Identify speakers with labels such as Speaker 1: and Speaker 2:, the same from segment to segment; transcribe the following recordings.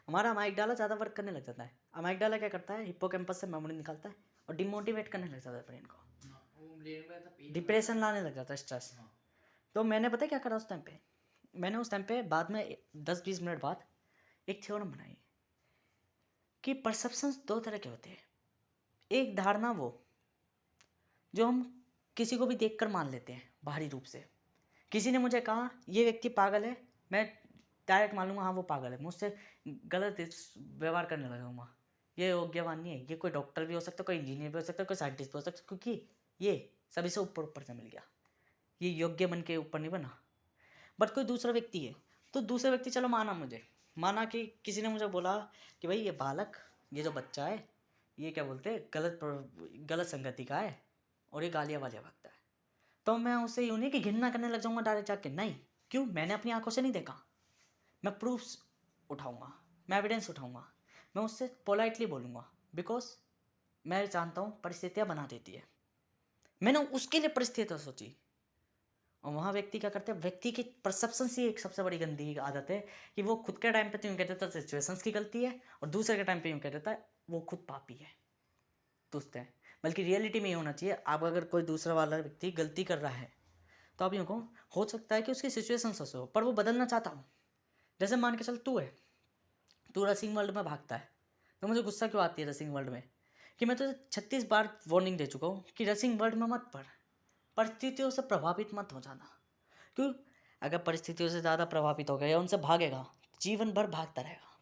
Speaker 1: हमारा अमाइगडाला ज़्यादा वर्क करने लग जाता है। अमाइगडाला क्या करता है, हिप्पोकैम्पस से मेमोरी निकालता है और डिमोटिवेट करने लग जाता है ब्रेन को,
Speaker 2: वो ब्रेन में तो पेन
Speaker 1: डिप्रेशन लाने लग जाता है, स्ट्रेस। तो मैंने पता है क्या करा उस टाइम पे, मैंने उस टाइम पे बाद में 10-20 मिनट बाद एक थ्योरम बनाई कि परसेप्शंस दो तरह के होते हैं। एक धारणा वो जो हम किसी को भी देखकर मान लेते हैं बाहरी रूप से। किसी ने मुझे कहा ये व्यक्ति पागल है, मैं डायरेक्ट मान लूँगा हाँ वो पागल है, मुझसे गलत व्यवहार करने लगूंगा, ये योग्यवान नहीं है, ये कोई डॉक्टर भी हो सकता है, कोई इंजीनियर भी हो सकता है, कोई साइंटिस्ट भी हो सकता है, क्योंकि ये सभी से ऊपर ऊपर से मिल गया, ये योग्य बन के ऊपर नहीं बना। बट कोई दूसरा व्यक्ति है, तो दूसरा व्यक्ति चलो माना कि किसी ने मुझे बोला कि भाई ये बालक, ये जो बच्चा है, ये क्या बोलते हैं गलत संगति का है और ये गालियाँ वालियाँ भागता है। तो मैं उससे यूँ नहीं कि घिरना करने लग जाऊँगा डायरेक्ट जाके, नहीं। क्यों? मैंने अपनी आंखों से नहीं देखा, मैं प्रूफ्स उठाऊँगा, मैं एविडेंस उठाऊँगा, मैं उससे पोलाइटली बोलूँगा, बिकॉज मैं जानता हूँ परिस्थितियाँ बना देती है। मैंने उसके लिए परिस्थितियाँ सोची। और वहाँ व्यक्ति क्या करते हैं, व्यक्ति की परसेप्शन से एक सबसे बड़ी गंदी आदत है कि वो खुद के टाइम पे तो यूँ कह देता है सिचुएशंस की गलती है, और दूसरे के टाइम पे यूँ कह देता है वो खुद पापी है, दुष्ट है। बल्कि रियलिटी में ये होना चाहिए, आप अगर कोई दूसरा वाला व्यक्ति गलती कर रहा है तो आप यूँ कहो, हो सकता है कि उसकी सिचुएशन ऐसे हो पर वो बदलना चाहता हो। जैसे मान के चल तू रसिंग वर्ल्ड में भागता है, तो मुझे गुस्सा क्यों आती है रसिंग वर्ल्ड में कि मैं तुझे 36 बार वार्निंग दे चुका हूँ कि रसिंग वर्ल्ड में मत पढ़, परिस्थितियों से प्रभावित मत हो जाना। क्यों? अगर परिस्थितियों से ज़्यादा प्रभावित हो गया या उनसे भागेगा, जीवन भर भागता रहेगा,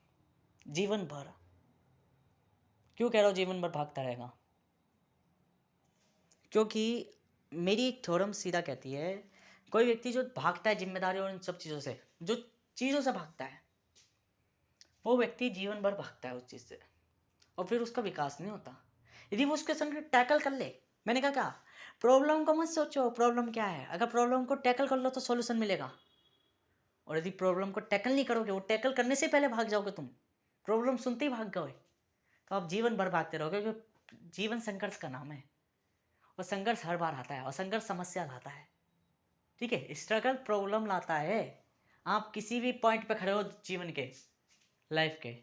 Speaker 1: जीवन भर। क्यों कह रहा हूँ जीवन भर भागता रहेगा? क्योंकि मेरी एक थ्योरम सीधा कहती है, कोई व्यक्ति जो भागता है जिम्मेदारी और इन सब चीज़ों से, जो चीज़ों से भागता है, वो व्यक्ति जीवन भर भागता है उस चीज़ से, और फिर उसका विकास नहीं होता। यदि वो उसके संग टैकल कर ले, मैंने कहा प्रॉब्लम को मत सोचो प्रॉब्लम क्या है, अगर प्रॉब्लम को टैकल कर लो तो सॉल्यूशन मिलेगा। और यदि प्रॉब्लम को टैकल नहीं करोगे, वो टैकल करने से पहले भाग जाओगे, तुम प्रॉब्लम सुनते ही भाग गए, तो आप जीवन भर भागते रहोगे, क्योंकि जीवन संघर्ष का नाम है, और संघर्ष हर बार आता है, और संघर्ष समस्या लाता है। ठीक है, स्ट्रगल प्रॉब्लम लाता है। आप किसी भी पॉइंट पे खड़े हो जीवन के, लाइफ के,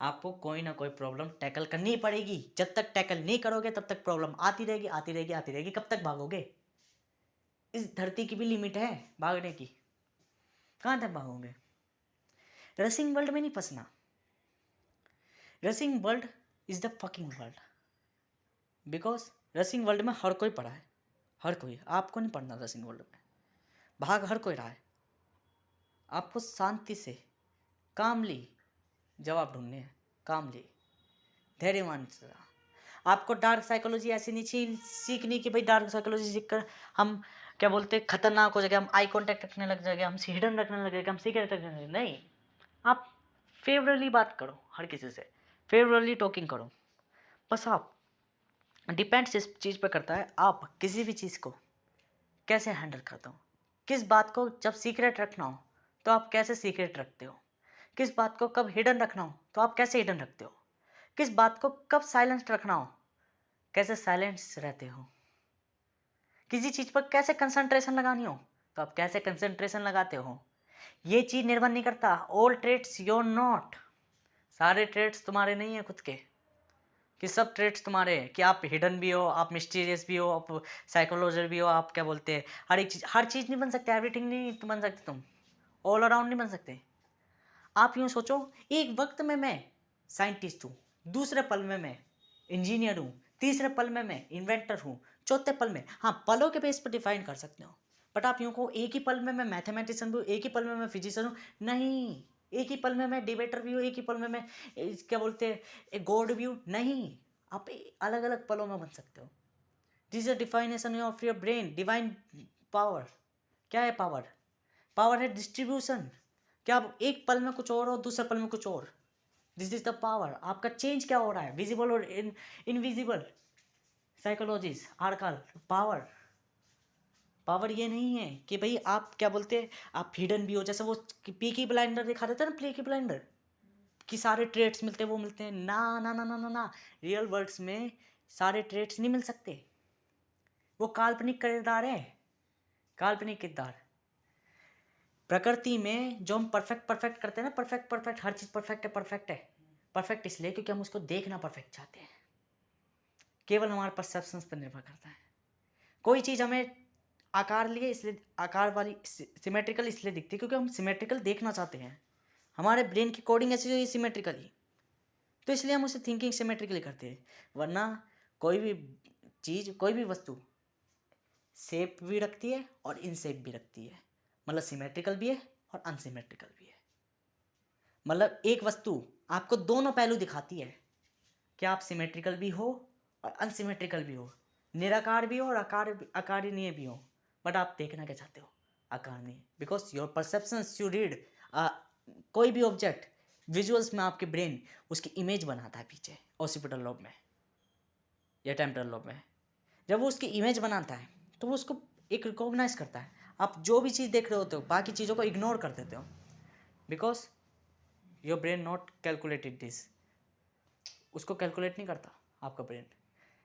Speaker 1: आपको कोई ना कोई प्रॉब्लम टैकल करनी ही पड़ेगी। जब तक टैकल नहीं करोगे तब तक प्रॉब्लम आती रहेगी, आती रहेगी, आती रहेगी। कब तक भागोगे? इस धरती की भी लिमिट है भागने की, कहाँ तक भागोगे? रसिंग वर्ल्ड में नहीं फंसना। Rushing world is the fucking world, because rushing world में हर कोई पड़ा है, हर कोई। आपको नहीं पढ़ना रसिंग वर्ल्ड में, भाग हर कोई रहा है। आपको शांति से कामली जवाब ढूंढने हैं, कामली, धैर्यवान से। आपको डार्क साइकोलॉजी ऐसी नहीं सीखनी कि भाई डार्क साइकोलॉजी सीखकर हम क्या बोलते हैं खतरनाक हो जाएगा, हम आई कांटेक्ट रखने लग जाएगा, हम हिडन रखने लग जाएगा, हम सीक्रेट रखने लग, नहीं। आप फेवरली बात करो हर किसी से, फेवरली टॉकिंग करो, बस। आप डिपेंड्स इस चीज़ पर करता है आप किसी भी चीज़ को कैसे हैंडल करते हो। किस बात को जब सीक्रेट रखना हो तो आप कैसे सीक्रेट रखते हो, किस बात को कब हिडन रखना हो तो आप कैसे हिडन रखते हो, किस बात को कब साइलेंस रखना हो कैसे साइलेंस रहते हो, किसी चीज़ पर कैसे कंसंट्रेशन लगानी हो तो आप कैसे कंसंट्रेशन लगाते हो। ये चीज़ निर्भर नहीं करता ऑल ट्रेड्स योर नॉट, सारे ट्रेड्स तुम्हारे नहीं है खुद के, कि सब ट्रेड्स तुम्हारे हैं, कि आप हिडन भी हो, आप मिस्टीरियस भी हो, आप साइकोलॉजर भी हो, आप क्या बोलते हैं हर चीज़ नहीं बन सकते, एवरीथिंग नहीं तुम बन सकते, तुम ऑल अराउंड नहीं बन सकते। आप यूँ सोचो, एक वक्त में मैं साइंटिस्ट हूँ, दूसरे पल में मैं इंजीनियर हूँ, तीसरे पल में मैं इन्वेंटर हूँ, चौथे पल में, हाँ पलों के बेस पर डिफाइन कर सकते हो। बट आप यूँ कहो एक ही पल में मैं मैथमेटिशियन भी हूँ, एक ही पल में मैं फिजिशियन हूँ, नहीं। एक ही पल में मैं डिबेटर भी हूँ, एक ही पल में मैं क्या बोलते हैं गॉड भी हूँ, नहीं। आप अलग अलग पलों में बन सकते हो। This is definition of your brain, divine power. क्या है पावर? पावर है डिस्ट्रीब्यूशन। क्या आप एक पल में कुछ और हो, दूसरे पल में कुछ और, दिस इज द पावर। आपका चेंज क्या हो रहा है, विजिबल और इनविजिबल। साइकोलॉजीज आरकाल पावर, पावर ये नहीं है कि भाई आप क्या बोलते हैं आप हिडन भी हो, जैसे वो पीकी ब्लाइंडर दिखा देते हैं ना, पीकी ब्लाइंडर कि सारे ट्रेड्स मिलते हैं, वो मिलते हैं, ना ना ना ना ना ना। रियल वर्ल्ड्स में सारे ट्रेड्स नहीं मिल सकते, वो काल्पनिक किरदार है, काल्पनिक किरदार। प्रकृति में जो हम परफेक्ट करते हैं ना, परफेक्ट, हर चीज़ परफेक्ट है। परफेक्ट इसलिए क्योंकि हम उसको देखना परफेक्ट चाहते हैं। केवल हमारे परसेप्शंस पर निर्भर करता है। कोई चीज़ हमें आकार वाली सिमेट्रिकल इसलिए दिखती है क्योंकि हम सिमेट्रिकल देखना चाहते हैं। हमारे ब्रेन की कोडिंग ऐसी हुई सिमेट्रिकली, तो इसलिए हम उसे थिंकिंग सिमेट्रिकली करते हैं। वरना कोई भी चीज़, कोई भी वस्तु शेप भी रखती है और इनशेप भी रखती है। मतलब सिमेट्रिकल भी है और अनसिमेट्रिकल भी है। मतलब एक वस्तु आपको दोनों पहलू दिखाती है कि आप सिमेट्रिकल भी हो और अनसिमेट्रिकल भी हो, निराकार भी हो और आकारीय भी हो। बट आप देखना क्या चाहते हो? आकारीय। Because your perceptions you read, कोई भी ऑब्जेक्ट विजुअल्स में आपके ब्रेन उसकी इमेज बनाता है पीछे ऑसिपिटल लोब में या टेम्पोरल लोब में। जब वो उसकी इमेज बनाता है तो वो उसको एक रिकॉग्नाइज करता है। आप जो भी चीज़ देख रहे होते हो बाकी चीज़ों को इग्नोर कर देते हो because your brain not calculated this. उसको कैलकुलेट नहीं करता आपका ब्रेन।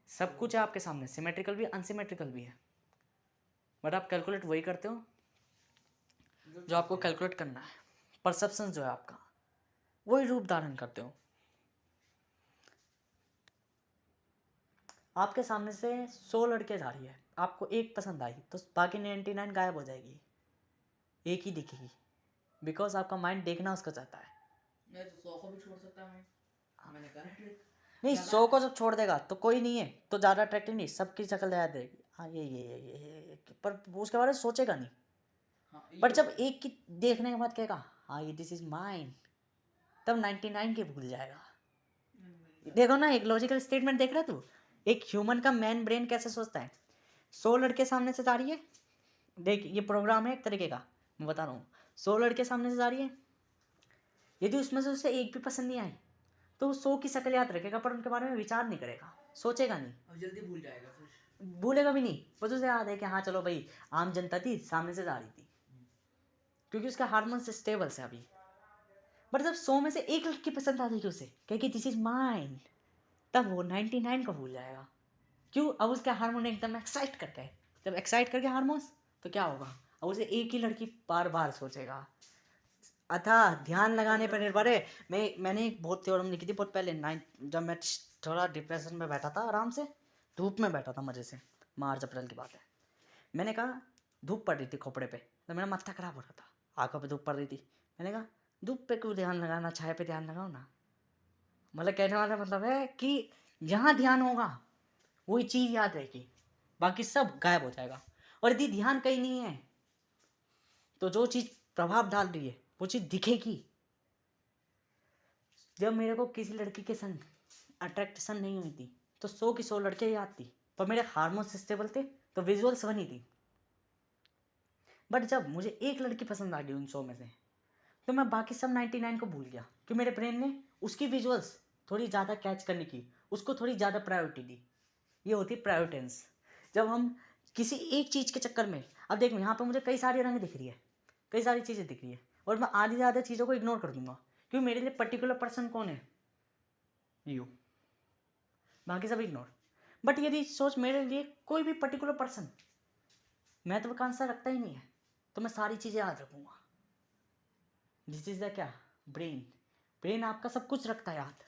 Speaker 1: सब कुछ है आपके सामने, सिमेट्रिकल भी अनसिमेट्रिकल भी है, बट आप कैलकुलेट वही करते हो जो आपको कैलकुलेट करना है। परसेप्शन जो है आपका वही रूप धारण करते हो। आपके सामने से 100 लड़के जा रही है, आपको एक पसंद आई तो बाकी 99 गायब हो जाएगी, एक ही दिखेगी। बिकॉज आपका माइंड देखना उसको चाहता है।
Speaker 2: मैं तो 100 को भी छोड़ सकता है। मैंने कहा
Speaker 1: नहीं, 100 को जब छोड़ देगा तो कोई नहीं है तो ज़्यादा अट्रैक्टिव नहीं, सबकी शक्ल याद रहेगी। हाँ ये पर वो उसके बारे में सोचेगा नहीं।
Speaker 2: हाँ,
Speaker 1: बट जब एक की देखने के बाद कहेगा हाँ ये दिस इज माइन, तब 99 के भूल जाएगा। देखो ना, एक लॉजिकल स्टेटमेंट देख रहा है तू। एक ह्यूमन का मैन ब्रेन कैसे सोचता है। 100 लड़के सामने से जा रही है, देख ये प्रोग्राम है एक तरीके का, मैं बता रहा हूँ। 100 लड़के सामने से जा रही है, यदि उसमें से उसे एक भी पसंद नहीं आए तो वो 100 की शक्ल याद रखेगा पर उनके बारे में विचार नहीं करेगा, सोचेगा नहीं
Speaker 2: और जल्दी भूल जाएगा, फिर
Speaker 1: भूलेगा भी नहीं। बस उसे याद है कि हाँ चलो भाई आम जनता थी सामने से जा रही थी, क्योंकि उसका हार्मोन्स स्टेबल है अभी। बट जब 100 में से एक लड़की पसंद आ जाएगी उसे, कहेगी दिस इज माइन, तब वो 99 को भूल जाएगा। क्यों? अब उसके हार्मोन एकदम एक्साइट करके है। जब एक्साइट करके हार्मोन्स तो क्या होगा, अब उसे एक ही लड़की बार बार सोचेगा। अतः ध्यान लगाने पर निर्भर है। मैंने एक बहुत थ्योरम लिखी थी बहुत पहले, जब मैं थोड़ा डिप्रेशन में बैठा था, आराम से धूप में बैठा था मज़े से, मार्च अप्रैल की बात है। मैंने कहा धूप पड़ रही थी खोपड़े पे, तो मेरा माथा खराब हो रहा था, आंखों पे धूप पड़ रही थी। मैंने कहा धूप पे क्यों ध्यान लगाना, छाया पे ध्यान लगाओ ना। मतलब कहने वाला मतलब है कि जहाँ ध्यान होगा वही चीज़ याद रहेगी, बाकी सब गायब हो जाएगा। और यदि ध्यान कहीं नहीं है तो जो चीज़ प्रभाव डाल रही है वो चीज़ दिखेगी। जब मेरे को किसी लड़की के संग अट्रैक्शन नहीं हुई थी तो 100 की 100 लड़कियाँ याद थी, पर मेरे हार्मोन्स स्टेबल थे तो विजुअल्स बनी थी। बट जब मुझे एक लड़की पसंद आ गई उन 100 में से, तो मैं बाकी सब 99 को भूल गया कि मेरे ब्रेन ने उसकी विजुअल्स थोड़ी ज़्यादा कैच करने की, उसको थोड़ी ज़्यादा प्रायोरिटी दी। ये होती है प्रायोरिटेंस। जब हम किसी एक चीज़ के चक्कर में, अब देख यहाँ पे मुझे कई सारे रंग दिख रही है, कई सारी चीज़ें दिख रही है, और मैं आधी से ज़्यादा चीज़ों को इग्नोर कर दूंगा क्योंकि मेरे लिए पर्टिकुलर पर्सन कौन है, यू, बाकी सब इग्नोर। बट यदि सोच मेरे लिए कोई भी पर्टिकुलर पर्सन महत्वाकांक्षा रखता ही नहीं है तो मैं सारी चीज़ें याद रखूँगा। दिस इज द क्या, ब्रेन। ब्रेन आपका सब कुछ रखता है याद,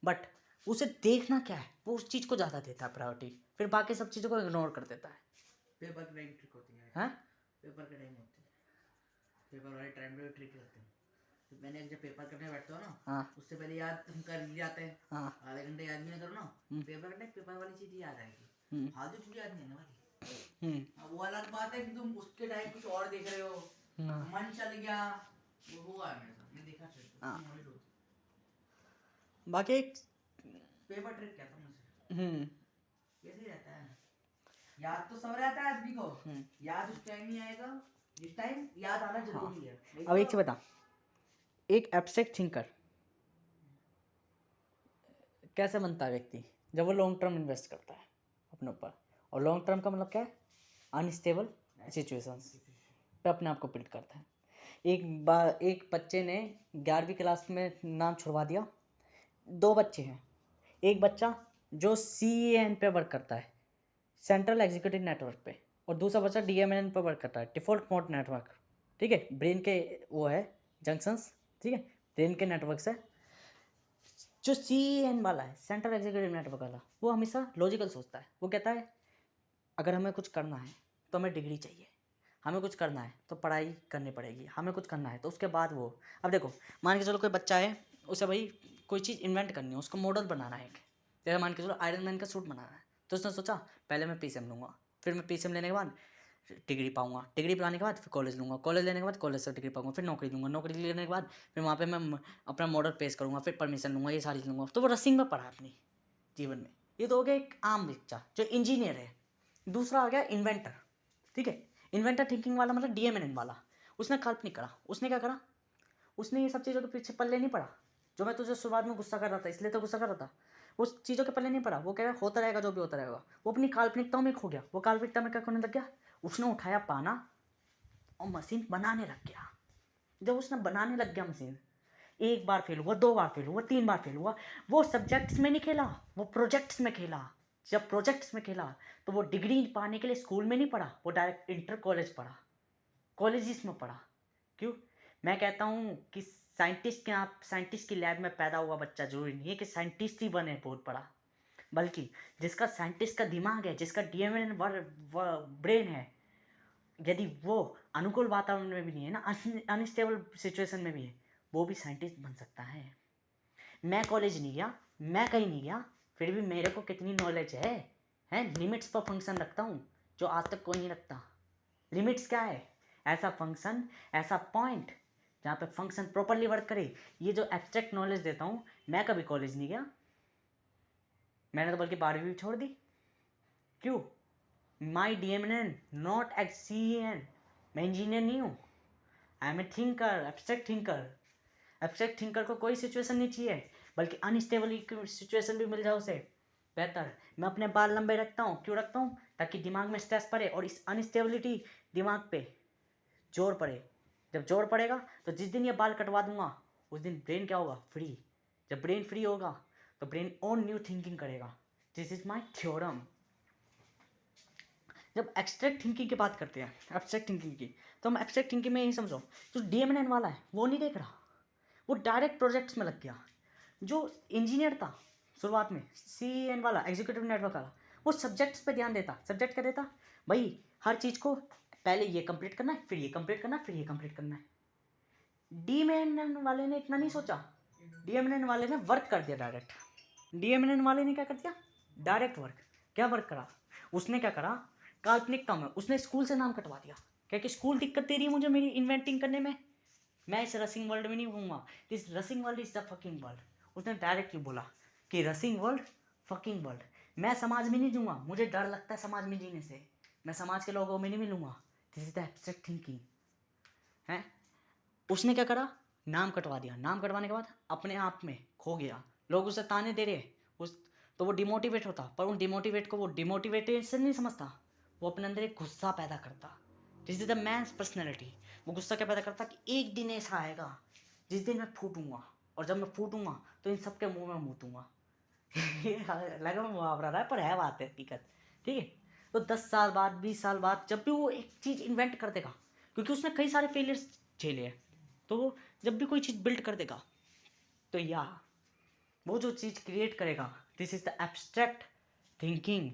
Speaker 1: बट उसे देखना क्या है वो उस चीज़ को ज़्यादा देता है प्रायोरिटी, फिर बाकी सब चीज़ों को इग्नोर कर देता है।
Speaker 2: पेपर की टाइम ट्रिक होती है।
Speaker 1: हाँ,
Speaker 2: पेपर के टाइम होती है, पेपर वाले टाइम पे ट्रिक करते हैं। तो मैंने जब पेपर करने बैठता हूँ ना,
Speaker 1: हाँ,
Speaker 2: उससे पहले याद हम कर जाते हैं।
Speaker 1: हाँ,
Speaker 2: आधे घंटे याद भी ना करो ना, पेपर करने पेपर वाली चीज़ याद आएगी, फालतू चीज़ याद नहीं आने वाली। वो अलग बात है कि तुम उसके टाइम कुछ और देख रहे हो, मन चल गया, वो हुआ है मेरे साथ, मैं देखा ट्रिक।
Speaker 1: बाकी
Speaker 2: पेपर ट्रिक क्या था मुझसे, कैसे रहता है, याद तो सब रहता है आदमी को, याद उस टाइम नहीं आएगा जिस टाइम याद आना जरूरी है।
Speaker 1: अब एक चीज बता, एक एब्स्ट्रैक्ट थिंकर कैसे बनता है व्यक्ति, जब वो लॉन्ग टर्म इन्वेस्ट करता है अपने ऊपर। और लॉन्ग टर्म का मतलब क्या है, अनस्टेबल सिचुएशंस पे अपने आप को बिल्ड करता है। एक बच्चे ने 11वीं क्लास में नाम छुड़वा दिया। 2 बच्चे हैं, एक बच्चा जो CEN पे वर्क करता है, सेंट्रल एग्जीक्यूटिव नेटवर्क पे, और दूसरा बच्चा DMN पे वर्क करता है, डिफॉल्ट मोड नेटवर्क। ठीक है, ब्रेन के वो है जंक्शंस, ठीक है, ब्रेन के नेटवर्क्स है। जो CEN वाला है, सेंट्रल एग्जीक्यूटिव नेटवर्क वाला, वो हमेशा लॉजिकल सोचता है। वो कहता है अगर हमें कुछ करना है तो हमें डिग्री चाहिए, हमें कुछ करना है तो पढ़ाई करनी पड़ेगी, हमें कुछ करना है तो उसके बाद वो। अब देखो, मान के चलो कोई बच्चा है, उसे भाई कोई चीज़ इन्वेंट करनी है, उसको मॉडल बनाना है एक, जैसे मान के चलो आयरन मैन का सूट बनाना है, तो उसने सोचा पहले मैं PCM लूँगा, फिर मैं PCM लेने के बाद डिग्री पाऊंगा, डिग्री पाने के बाद फिर कॉलेज लूँगा, कॉलेज लेने के बाद कॉलेज से डिग्री पाऊंगा, फिर नौकरी लूँगा, नौकरी लेने के बाद फिर वहाँ पे मैं अपना मॉडल पेश करूँगा, फिर परमिशन लूँगा, ये सारी चीज़ लूँगा। तो वो रसिंग में पढ़ा है अपनी जीवन में। ये तो हो गया एक आम बच्चा जो इंजीनियर है। दूसरा आ गया इन्वेंटर, ठीक है, इन्वेंटर थिंकिंग वाला मतलब DMNN वाला। उसने काल्पनिक करा, उसने क्या करा, उसने ये सब चीज़ों के पीछे पल्ले नहीं पड़ा। जो मैं तुझे शुरुआत में गुस्सा कर रहा था, इसलिए तो गुस्सा कर रहा था, उस चीज़ों के पल्ले नहीं पड़ा। वो कह रहा होता रहेगा जो भी होता रहेगा। वो अपनी काल्पनिकताओं में खो गया। वो काल्पनिकता में क्या करने लग गया, उसने उठाया पाना और मशीन बनाने लग गया। जब उसने बनाने लग गया मशीन, एक बार फेल हुआ, 2 बार फेल हुआ, 3 बार फेल हुआ, वो सब्जेक्ट्स में नहीं खेला, वो प्रोजेक्ट्स में खेला। जब प्रोजेक्ट्स में खेला तो वो डिग्री पाने के लिए स्कूल में नहीं पढ़ा, वो डायरेक्ट इंटर कॉलेज पढ़ा, कॉलेजेस में पढ़ा। क्यों? मैं कहता हूँ कि साइंटिस्ट की लैब में पैदा हुआ बच्चा जरूरी नहीं है कि साइंटिस्ट ही बने बहुत बड़ा, बल्कि जिसका साइंटिस्ट का दिमाग है, जिसका DMN ब्रेन है, यदि वो अनुकूल वातावरण में भी नहीं है ना, अनस्टेबल सिचुएशन में भी है, वो भी साइंटिस्ट बन सकता है। मैं कॉलेज नहीं गया, मैं कहीं नहीं गया, फिर भी मेरे को कितनी नॉलेज है लिमिट्स पर फंक्शन रखता हूँ जो आज तक कोई नहीं रखता। लिमिट्स क्या है? ऐसा फंक्शन, ऐसा पॉइंट जहाँ पे फंक्शन प्रॉपरली वर्क करे। ये जो एब्स्ट्रैक्ट नॉलेज देता हूँ, मैं कभी कॉलेज नहीं गया, मैंने तो बल्कि 12वीं भी छोड़ दी। क्यों? My DMN not CEN। मैं इंजीनियर नहीं हूँ, I am a thinker, abstract thinker. Abstract thinker को कोई सिचुएशन नहीं चाहिए, बल्कि अनस्टेबल सिचुएशन भी मिल जाए उसे बेहतर। मैं अपने बाल लंबे रखता हूँ, क्यों रखता हूँ? ताकि दिमाग में स्ट्रेस पड़े और इस अनस्टेबिलिटी दिमाग पे जोर पड़े। जब जोर पड़ेगा तो जिस दिन ये बाल कटवा दूंगा, उस दिन ब्रेन क्या होगा? फ्री। जब ब्रेन फ्री होगा तो ब्रेन ओन न्यू थिंकिंग करेगा। This is my theorem. जब एब्स्ट्रैक्ट थिंकिंग की बात करते हैं, एब्स्ट्रैक्ट थिंकिंग की, तो हम एब्स्ट्रैक्ट थिंकिंग में यही समझो, जो DMN वाला है वो नहीं देख रहा, वो डायरेक्ट प्रोजेक्ट्स में लग गया। जो इंजीनियर था शुरुआत में, CEN वाला, एग्जीक्यूटिव नेटवर्क वाला, वो सब्जेक्ट्स पे ध्यान देता। सब्जेक्ट क्या देता भाई? हर चीज़ को पहले ये कंप्लीट करना है, फिर ये कंप्लीट करना है, फिर ये कंप्लीट करना है। DMN वाले ने इतना नहीं सोचा, DMN वाले ने वर्क कर दिया डायरेक्ट। DMN वाले ने क्या कर दिया? Direct work. क्या वर्क करा उसने? क्या करा? काल्पनिकता में उसने स्कूल से नाम कटवा दिया, क्योंकि स्कूल दिक्कत दे रही है मुझे मेरी इन्वेंटिंग करने में। मैं इस रसिंग वर्ल्ड में नहीं घूमूंगा, this रसिंग world is the fucking world. उसने डायरेक्टली बोला कि रसिंग वर्ल्ड, फकिंग वर्ल्ड। मैं समाज में नहीं जीऊँगा, मुझे डर लगता है समाज में जीने से, मैं समाज के लोगों में नहीं मिलूँगा। This is the abstract thinking है। उसने क्या करा? नाम कटवा दिया। नाम कटवाने के बाद अपने आप में खो गया। लोग उसे ताने दे रहे उस, तो वो डिमोटिवेट होता, पर उन डिमोटिवेट को वो डिमोटिवेटेशन नहीं समझता, वो अपने अंदर एक गुस्सा पैदा करता। This is the man's personality. वो गुस्सा क्या पैदा करता कि एक दिन ऐसा आएगा जिस दिन मैं फूटूंगा, और जब मैं फूटूंगा तो इन सबके मुंह में मूतूंगा। ये लगा मुहावरा रहा है, पर है बात है, हकीकत। ठीक है, तो 10 साल बाद, 20 साल बाद, जब भी वो एक चीज़ इन्वेंट कर देगा, क्योंकि उसने कई सारे फेलियर्स झेले हैं, तो वो जब भी कोई चीज़ बिल्ड कर देगा, तो या वो जो चीज़ क्रिएट करेगा, this is the abstract thinking.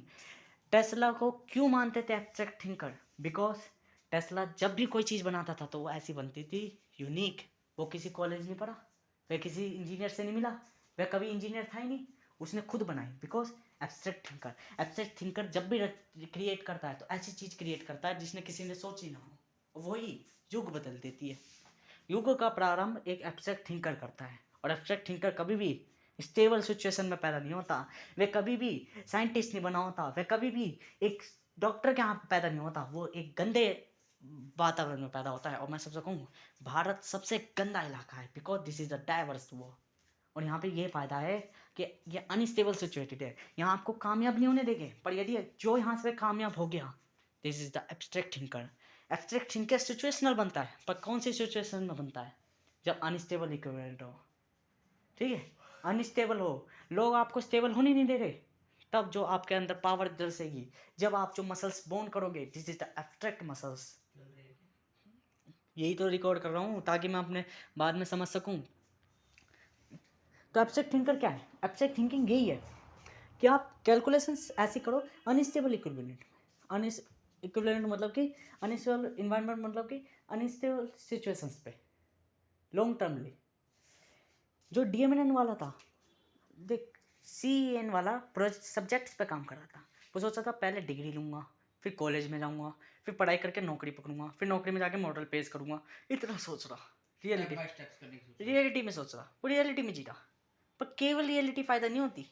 Speaker 1: Tesla को क्यों मानते थे एब्स्ट्रैक्ट थिंकर? बिकॉज टेस्ला जब भी कोई चीज़ बनाता था तो वो ऐसी बनती थी, यूनिक। वो किसी कॉलेज नहीं पढ़ा, वह किसी इंजीनियर से नहीं मिला, वह कभी इंजीनियर था ही नहीं, उसने खुद बनाई। Because abstract thinker, abstract thinker जब भी क्रिएट करता है तो ऐसी चीज़ क्रिएट करता है जिसने किसी ने सोची ना हो, वही युग बदल देती है। युग का प्रारंभ एक एब्स्ट्रैक्ट थिंकर करता है, और एब्स्ट्रैक्ट थिंकर कभी भी स्टेबल सिचुएशन में पैदा नहीं होता, वे कभी भी साइंटिस्ट नहीं बना होता, वे कभी भी एक डॉक्टर के यहाँ पे पैदा नहीं होता, वो एक गंदे वातावरण में पैदा होता है। और मैं सबसे कहूँ, भारत सबसे गंदा इलाका है, because this is the diverse world. और यहाँ पे ये फ़ायदा है कि ये अनस्टेबल सिचुएटेड है, यहाँ आपको कामयाब नहीं होने देंगे, पर यदि जो यहाँ से कामयाब हो गया, this is the abstract thinker. Abstract thinker situational बनता है, पर कौन सी सिचुएशन में बनता है? जब अनस्टेबल इक्विवेलेंट हो, ठीक है, अनस्टेबल हो, लोग आपको स्टेबल होने नहीं दे रहे, तब जो आपके अंदर पावर दर्शेगी, जब आप जो मसल्स बोन करोगे, this is the abstract muscles. यही तो रिकॉर्ड कर रहा हूँ ताकि मैं अपने बाद में समझ सकूँ। तो एब्स्ट्रैक्ट थिंकर क्या है? एब्स्ट्रैक्ट थिंकिंग यही है कि आप कैलकुलेशंस ऐसी करो अनस्टेबल इक्विवेलेंट। इक्विवेलेंट मतलब कि अनस्टेबल इन्वायरमेंट, मतलब कि अनस्टेबल सिचुएशंस पे लॉन्ग टर्मली। जो DMNN वाला था, देख CEN वाला प्रोजेक्ट सब्जेक्ट्स पे काम कर रहा था। वो सोचा था पहले डिग्री लूँगा, फिर कॉलेज में जाऊँगा, फिर पढ़ाई करके नौकरी पकड़ूंगा, फिर नौकरी में जाके मॉडल पेश करूँगा। इतना सोच रहा, रियलिटी में सोच रहा, वो रियलिटी में जी रहा। पर केवल रियलिटी फ़ायदा नहीं होती।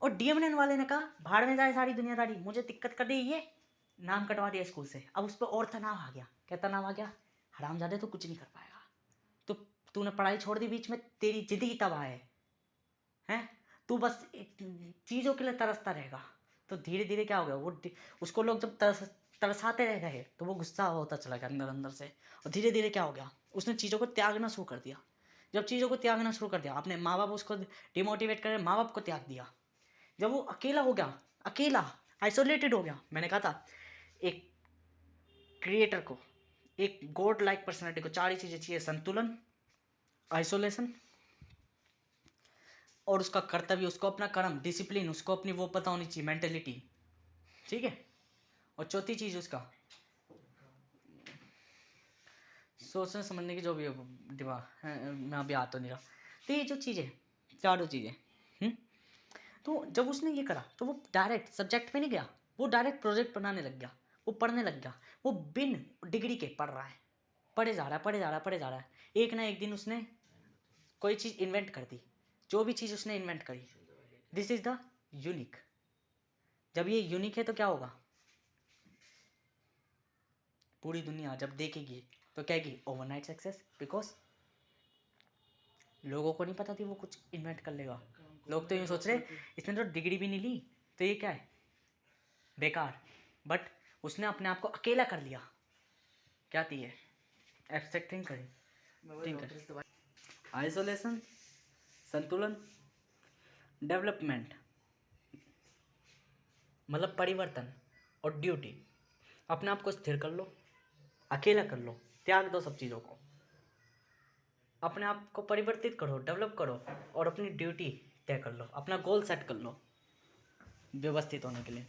Speaker 1: और DMNN वाले ने कहा भाड़ में जाए सारी दुनियादारी, मुझे दिक्कत कर दी, ये नाम कटवा दिया स्कूल से। अब उस पर और तनाव आ गया। क्या तनाव आ गया? हरामजादे तो कुछ नहीं कर पाएगा, तो तूने पढ़ाई छोड़ दी बीच में, तेरी जिंदगी तबाह है, हैं? तू बस चीज़ों के लिए तरसता रहेगा। तो धीरे धीरे क्या हो गया, वो उसको लोग जब तरसाते रह गए तो वो गुस्सा होता चला गया अंदर अंदर से। और धीरे धीरे क्या हो गया, उसने चीज़ों को त्यागना शुरू कर दिया। जब चीज़ों को त्यागना शुरू कर दिया, अपने माँ बाप उसको डिमोटिवेट कर, माँ बाप को त्याग दिया। जब वो अकेला हो गया, अकेला आइसोलेटेड हो गया, मैंने कहा था एक क्रिएटर को, एक गॉड लाइक पर्सनैलिटी को 4 ही चीज़ें चाहिए: संतुलन, आइसोलेशन, और उसका कर्तव्य, उसको अपना कर्म, डिसिप्लिन, उसको अपनी वो पता होनी चाहिए, मेंटेलिटी, ठीक है। और चौथी चीज़ उसका सोचने समझने की जो भी दिमाग, मैं अभी आ तो नहीं रहा। तो ये जो चीज़ें, चारों चीज़ें, तो जब उसने ये करा तो वो डायरेक्ट सब्जेक्ट पे नहीं गया, वो डायरेक्ट प्रोजेक्ट बनाने लग गया, वो पढ़ने लग गया। वो बिन डिग्री के पढ़ रहा है, पढ़े जा रहा है, पढ़े जा रहा है, पढ़े जा रहा है। एक ना एक दिन उसने कोई चीज़ इन्वेंट कर दी। जो भी चीज़ उसने इन्वेंट करी, दिस इज़ द यूनिक। जब ये यूनिक है तो क्या होगा, पूरी दुनिया जब देखेगी तो कहेगी ओवरनाइट सक्सेस। बिकॉज लोगों को नहीं पता थी वो कुछ इन्वेंट कर लेगा। लोग तो यूँ सोच रहे इसने तो डिग्री भी नहीं ली तो ये क्या है, बेकार। बट उसने अपने आप को अकेला कर लिया। क्या थी ये? एब्स्ट्रैक्ट थिंकर, आइसोलेशन, संतुलन, डेवलपमेंट मतलब परिवर्तन, और ड्यूटी। अपने आप को स्थिर कर लो, अकेला कर लो, त्याग दो सब चीज़ों को, अपने आप को परिवर्तित करो, डेवलप करो, और अपनी ड्यूटी तय कर लो, अपना गोल सेट कर लो व्यवस्थित होने के लिए।